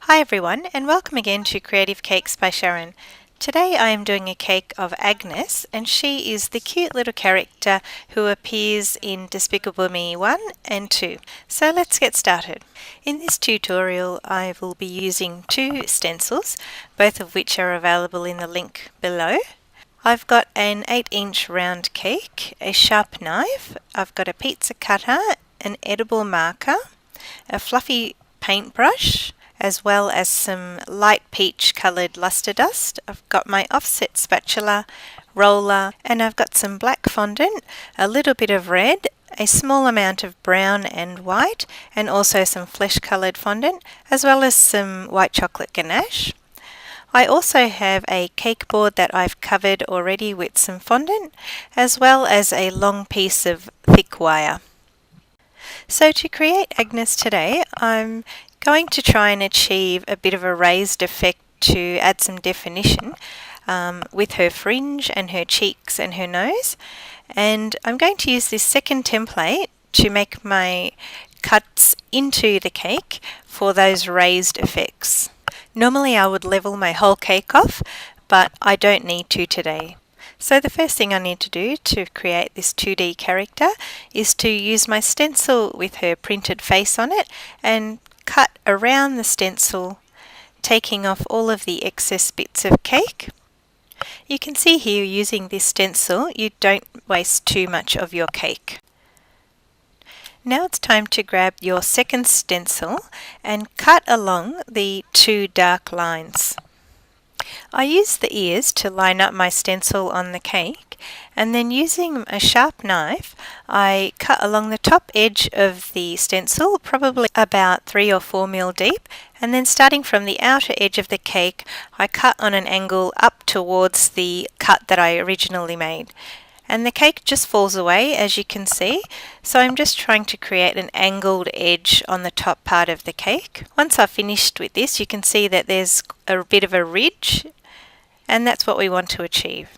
Hi everyone, and welcome again to Creative Cakes by Sharon. Today I am doing a cake of Agnes, and she is the cute little character who appears in Despicable Me 1 and 2. So let's get started. In this tutorial I will be using two stencils, both of which are available in the link below. I've got an 8-inch round cake, a sharp knife, I've got a pizza cutter, an edible marker, a fluffy paintbrush, as well as some light peach coloured luster dust. I've got my offset spatula, roller, and I've got some black fondant, a little bit of red, a small amount of brown and white, and also some flesh coloured fondant, as well as some white chocolate ganache. I also have a cake board that I've covered already with some fondant, as well as a long piece of thick wire. So to create Agnes today, I'm going to try and achieve a bit of a raised effect to add some definition with her fringe and her cheeks and her nose. And I'm going to use this second template to make my cuts into the cake for those raised effects. Normally I would level my whole cake off, but I don't need to today. So the first thing I need to do to create this 2D character is to use my stencil with her printed face on it and cut around the stencil, taking off all of the excess bits of cake. You can see here, using this stencil, you don't waste too much of your cake. Now it's time to grab your second stencil and cut along the two dark lines. I use the ears to line up my stencil on the cake, and then using a sharp knife I cut along the top edge of the stencil, probably about 3 or 4 mil deep, and then starting from the outer edge of the cake I cut on an angle up towards the cut that I originally made. And the cake just falls away, as you can see, so I'm just trying to create an angled edge on the top part of the cake. Once I've finished with this, you can see that there's a bit of a ridge, and that's what we want to achieve.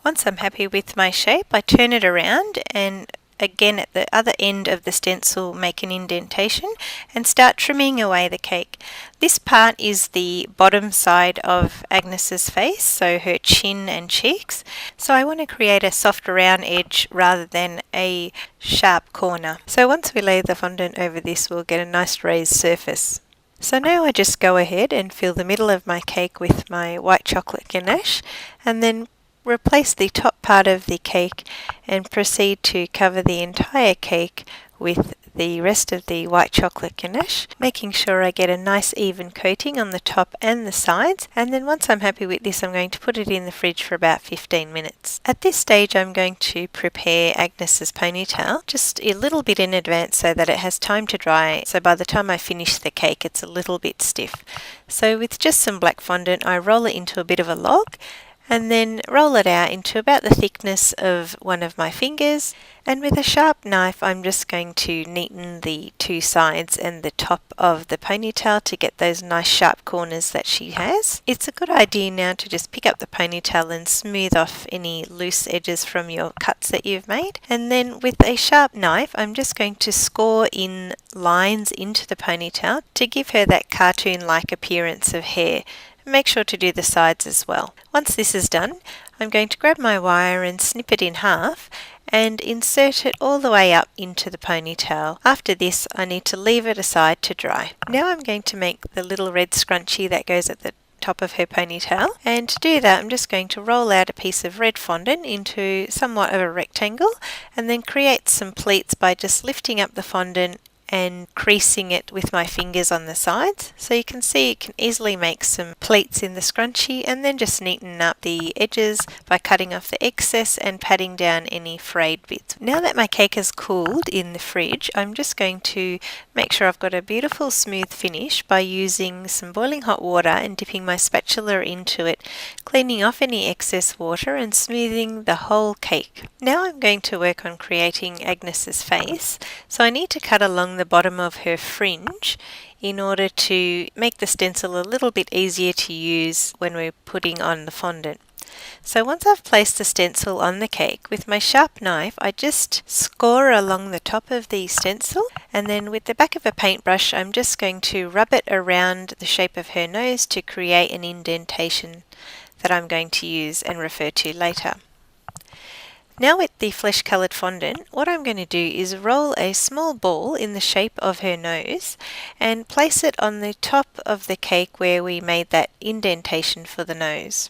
Once I'm happy with my shape, I turn it around and again at the other end of the stencil make an indentation and start trimming away the cake. This part is the bottom side of Agnes's face, so her chin and cheeks. So I want to create a soft round edge rather than a sharp corner. So once we lay the fondant over this, we'll get a nice raised surface. So now I just go ahead and fill the middle of my cake with my white chocolate ganache, and then replace the top part of the cake and proceed to cover the entire cake with the rest of the white chocolate ganache, making sure I get a nice even coating on the top and the sides. And then once I'm happy with this, I'm going to put it in the fridge for about 15 minutes. At this stage I'm going to prepare Agnes's ponytail just a little bit in advance so that it has time to dry, so by the time I finish the cake it's a little bit stiff. So with just some black fondant I roll it into a bit of a log and then roll it out into about the thickness of one of my fingers, and with a sharp knife I'm just going to neaten the two sides and the top of the ponytail to get those nice sharp corners that she has. It's a good idea now to just pick up the ponytail and smooth off any loose edges from your cuts that you've made, and then with a sharp knife I'm just going to score in lines into the ponytail to give her that cartoon-like appearance of hair. Make sure to do the sides as well. Once this is done, I'm going to grab my wire and snip it in half and insert it all the way up into the ponytail. After this, I need to leave it aside to dry. Now I'm going to make the little red scrunchie that goes at the top of her ponytail, and to do that I'm just going to roll out a piece of red fondant into somewhat of a rectangle and then create some pleats by just lifting up the fondant and creasing it with my fingers on the sides. So you can see you can easily make some pleats in the scrunchie and then just neaten up the edges by cutting off the excess and patting down any frayed bits. Now that my cake has cooled in the fridge, I'm just going to make sure I've got a beautiful smooth finish by using some boiling hot water and dipping my spatula into it, cleaning off any excess water and smoothing the whole cake. Now I'm going to work on creating Agnes's face, so I need to cut along the bottom of her fringe in order to make the stencil a little bit easier to use when we're putting on the fondant. So once I've placed the stencil on the cake, with my sharp knife I just score along the top of the stencil, and then with the back of a paintbrush I'm just going to rub it around the shape of her nose to create an indentation that I'm going to use and refer to later. Now with the flesh coloured fondant, what I'm going to do is roll a small ball in the shape of her nose and place it on the top of the cake where we made that indentation for the nose.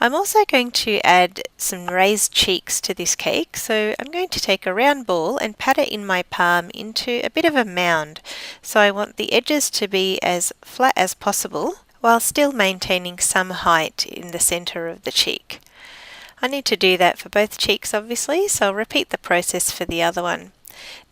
I'm also going to add some raised cheeks to this cake, so I'm going to take a round ball and pat it in my palm into a bit of a mound. So I want the edges to be as flat as possible while still maintaining some height in the centre of the cheek. I need to do that for both cheeks obviously, so I'll repeat the process for the other one.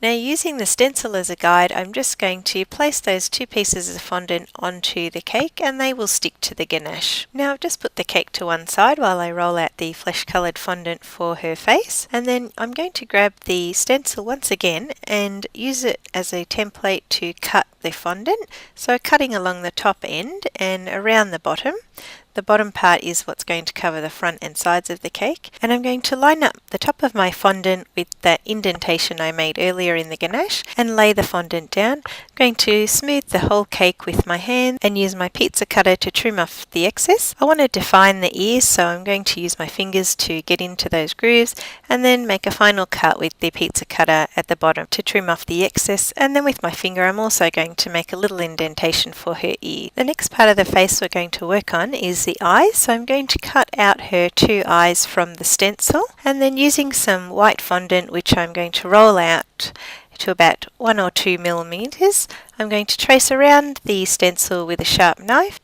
Now using the stencil as a guide, I'm just going to place those two pieces of fondant onto the cake and they will stick to the ganache. Now I've just put the cake to one side while I roll out the flesh coloured fondant for her face, and then I'm going to grab the stencil once again and use it as a template to cut the fondant, so cutting along the top end and around the bottom. The bottom part is what's going to cover the front and sides of the cake, and I'm going to line up the top of my fondant with that indentation I made earlier in the ganache and lay the fondant down. I'm going to smooth the whole cake with my hand and use my pizza cutter to trim off the excess. I want to define the ears, so I'm going to use my fingers to get into those grooves and then make a final cut with the pizza cutter at the bottom to trim off the excess, and then with my finger I'm also going to make a little indentation for her ear. The next part of the face we're going to work on is the eyes, so I'm going to cut out her two eyes from the stencil, and then using some white fondant which I'm going to roll out to about 1 or 2 millimeters, I'm going to trace around the stencil with a sharp knife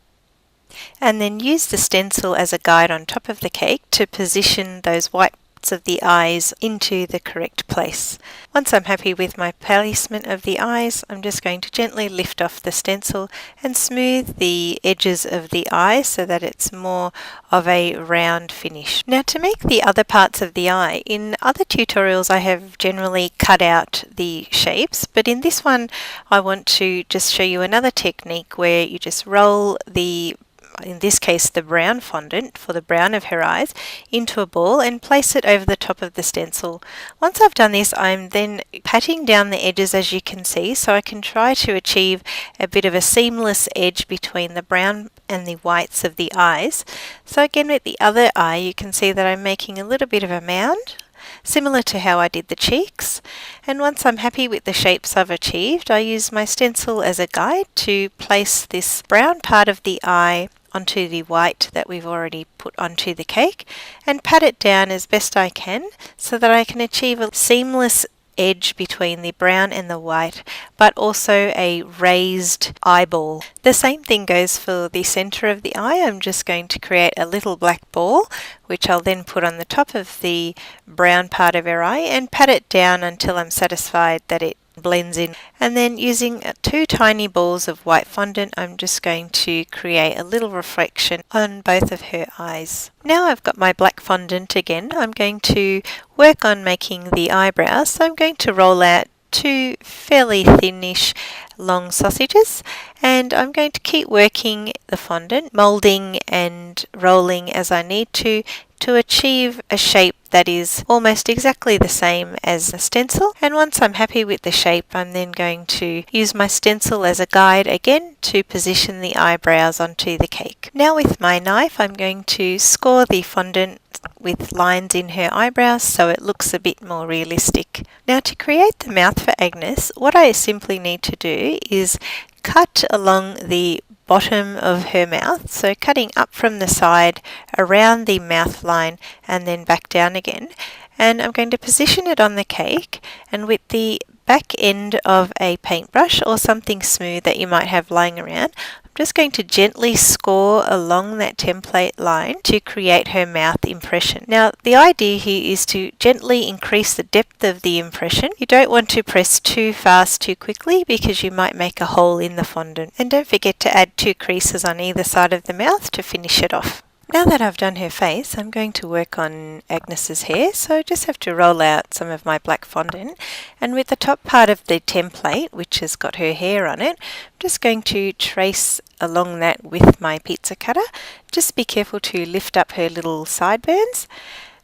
and then use the stencil as a guide on top of the cake to position those white of the eyes into the correct place. Once I'm happy with my placement of the eyes, I'm just going to gently lift off the stencil and smooth the edges of the eye so that it's more of a round finish. Now to make the other parts of the eye, in other tutorials I have generally cut out the shapes, but in this one I want to just show you another technique where you just roll the, in this case the brown fondant for the brown of her eyes, into a ball and place it over the top of the stencil. Once I've done this, I'm then patting down the edges, as you can see, so I can try to achieve a bit of a seamless edge between the brown and the whites of the eyes. So again with the other eye you can see that I'm making a little bit of a mound, similar to how I did the cheeks, and once I'm happy with the shapes I've achieved, I use my stencil as a guide to place this brown part of the eye onto the white that we've already put onto the cake and pat it down as best I can so that I can achieve a seamless edge between the brown and the white, but also a raised eyeball. The same thing goes for the center of the eye. I'm just going to create a little black ball which I'll then put on the top of the brown part of her eye and pat it down until I'm satisfied that it blends in, and then using 2 tiny balls of white fondant I'm just going to create a little reflection on both of her eyes. Now I've got my black fondant again, I'm going to work on making the eyebrows, so I'm going to roll out 2 fairly thinnish long sausages, and I'm going to keep working the fondant, moulding and rolling as I need to achieve a shape that is almost exactly the same as the stencil. And once I'm happy with the shape, I'm then going to use my stencil as a guide again to position the eyebrows onto the cake. Now with my knife I'm going to score the fondant with lines in her eyebrows so it looks a bit more realistic. Now to create the mouth for Agnes, what I simply need to do is cut along the bottom of her mouth, so cutting up from the side around the mouth line and then back down again, and I'm going to position it on the cake, and with the back end of a paintbrush or something smooth that you might have lying around, I'm just going to gently score along that template line to create her mouth impression. Now the idea here is to gently increase the depth of the impression. You don't want to press too fast too quickly because you might make a hole in the fondant. And don't forget to add 2 creases on either side of the mouth to finish it off. Now that I've done her face, I'm going to work on Agnes's hair, so I just have to roll out some of my black fondant, and with the top part of the template, which has got her hair on it, I'm just going to trace along that with my pizza cutter. Just be careful to lift up her little sideburns,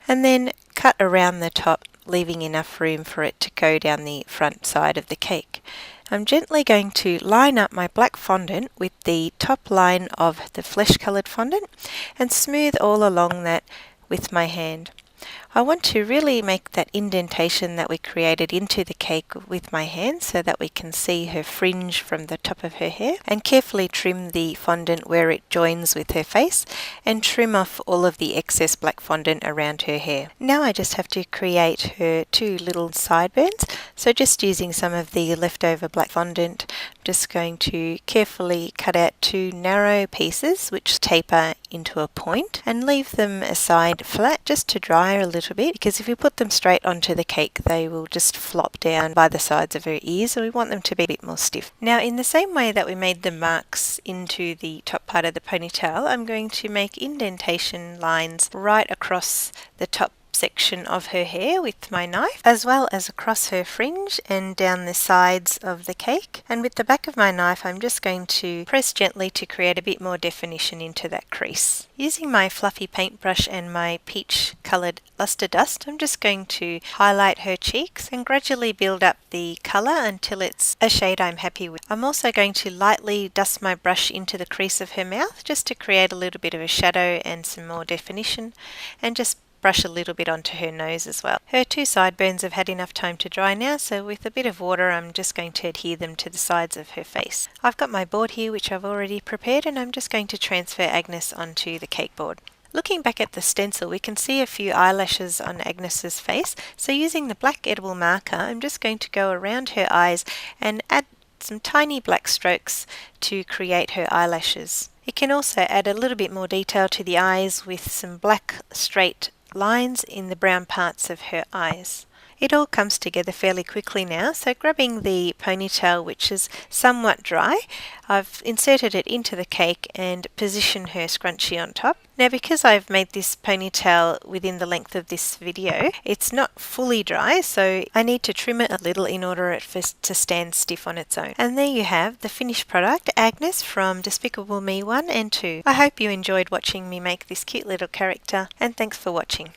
and then cut around the top, leaving enough room for it to go down the front side of the cake. I'm gently going to line up my black fondant with the top line of the flesh coloured fondant and smooth all along that with my hand. I want to really make that indentation that we created into the cake with my hand so that we can see her fringe from the top of her hair, and carefully trim the fondant where it joins with her face and trim off all of the excess black fondant around her hair. Now I just have to create her two little sideburns, so just using some of the leftover black fondant, I'm just going to carefully cut out two narrow pieces which taper into a point and leave them aside flat just to dry a little bit, because if you put them straight onto the cake they will just flop down by the sides of her ears, so we want them to be a bit more stiff. Now, in the same way that we made the marks into the top part of the ponytail, I'm going to make indentation lines right across the top section of her hair with my knife, as well as across her fringe and down the sides of the cake. And with the back of my knife I'm just going to press gently to create a bit more definition into that crease. Using my fluffy paintbrush and my peach coloured luster dust, I'm just going to highlight her cheeks and gradually build up the colour until it's a shade I'm happy with. I'm also going to lightly dust my brush into the crease of her mouth just to create a little bit of a shadow and some more definition, and just brush a little bit onto her nose as well. Her two sideburns have had enough time to dry now, so with a bit of water I'm just going to adhere them to the sides of her face. I've got my board here which I've already prepared, and I'm just going to transfer Agnes onto the cake board. Looking back at the stencil, we can see a few eyelashes on Agnes's face, so using the black edible marker I'm just going to go around her eyes and add some tiny black strokes to create her eyelashes. You can also add a little bit more detail to the eyes with some black straight lines in the brown parts of her eyes. It all comes together fairly quickly now, so grabbing the ponytail, which is somewhat dry, I've inserted it into the cake and positioned her scrunchie on top. Now, because I've made this ponytail within the length of this video, it's not fully dry, so I need to trim it a little in order for it to stand stiff on its own. And there you have the finished product, Agnes from Despicable Me 1 and 2. I hope you enjoyed watching me make this cute little character, and thanks for watching.